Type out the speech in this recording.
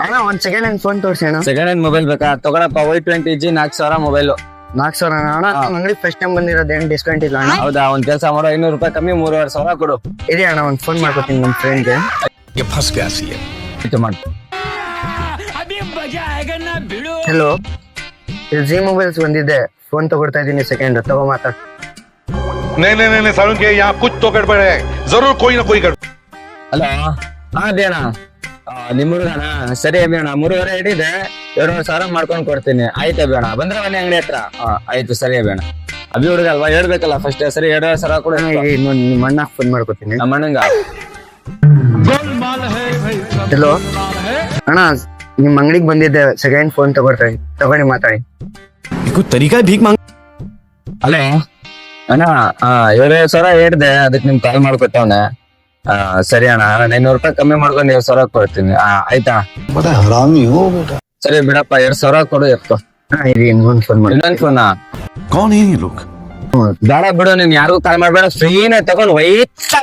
ಅಣ್ಣ ಒಂದ್ second hand phone ತೋರಿಸಿ ಅಣ್ಣ. ಸೆಕೆಂಡ್ ಹ್ಯಾಂಡ್ ಮೊಬೈಲ್ ಬೇಕಾ? ತಗೊಳಪ್ಪ Y20G 4000 ಮೊಬೈಲ್. 4,000 ಅಣ್ಣ. ಅಂಗಡಿ ಫಸ್ಟ್ ಟೈಮ್ ಬಂದಿರೋದು, ಏನ್ ಡಿಸ್ಕೌಂಟ್ ಇಲ್ಲ ಅಣ್ಣ? ಹೌದಾ? ಒಂದ್ ಕೆಲಸ ಮಾಡೋ, 500 ರೂಪಾಯಿ ಕಮ್ಮಿ, 3,500 ಕೊಡು. ಇರಿ ಅಣ್ಣ, ಒಂದ್ ಫೋನ್ ಮಾಡ್ಕೊತೀನಿ ನಮ್ ಫ್ರೆಂಡ್ಗೆ. ಹಲೋ, ಇದು ಜಿ ಮೊಬೈಲ್ಸ್ ಬಂದಿದ್ದೆ, ಫೋನ್ ತಗೊಳ್ತಾ ಇದೀನಿ, ಸೆಕೆಂಡ್ ತಗೋ ಮಾತಾಡ್. नहीं सारुण के यहाँ कुछ तो गड़बड़ है, जरूर कोई ना कोई गड़बड़। ಅಲ್ಲ ಅದೇಣ ನಿಮ್ ಹುಡುಗಣ? ಸರಿ ಅಭಿಯಣ್ಣ, 3,500 ಹಿಡಿದೆ, 2,500 ಮಾಡ್ಕೊಂಡ್ ಕೊಡ್ತೀನಿ. ಆಯ್ತು ಅಭಿಯಣ್ಣ, ಬಂದ್ರೆ ಮನೆ ಅಂಗಡಿ ಹತ್ರ. ಆಯ್ತು, ಸರಿ ಅಭಿಯಣ್ಣ. ಅಭಿ ಹುಡುಗ ಅಲ್ವಾ, ಹೇಳ್ಬೇಕಲ್ಲ ಫಸ್ಟ್. ಸರಿ, 2,500 ಕೊಡು. ನಿಮ್ಮ ಅಣ್ಣ ಫೋನ್ ಮಾಡ್ಕೊತೀನಿ. ನಮ್ಮ ಅಣ್ಣಂಗ. ಹಲೋ ಅಣ್ಣ, ನಿಮ್ ಅಂಗಡಿಗೆ ಬಂದಿದ್ದೆ, ಸೆಕೆಂಡ್ ಫೋನ್ ತಗೊಳ್ಳಿ ಮಾತಾಡಿ. ಅಲ್ಲೇ ಅಣ್ಣ, 2,500 ಹೇಳ್ದೆ, ಅದಕ್ಕೆ ನಿಮ್ ಕಾಲ್ ಮಾಡ್ಕೊಟ್ಟವನೆ. ಸರಿ ಅಣ್ಣ, 500 ರೂಪಾಯಿ ಕಮ್ಮಿ ಮಾಡ್ಕೊಂಡು 2,000 ಕೊಡ್ತೀನಿ. ಆಯ್ತಾ? ಸರಿ ಬಿಡಪ್ಪ, 2,000 ಕೊಡು. ಎತ್ಕೊ. ಇರಿ, ಇನ್ನೊಂದು ಫೋನ್ ಮಾಡಿ. ಇನ್ನೊಂದ್ ಫೋನಾ? कौन है ये लोग? ಬೇಡ ಬಿಡು, ನೀನ್ ಯಾರಿಗೂ ಕಾಲ್ ಮಾಡ್ಬೇಡ, ಫ್ರೀನೇ ತಗೊಂಡು ಒಯ್ತಾ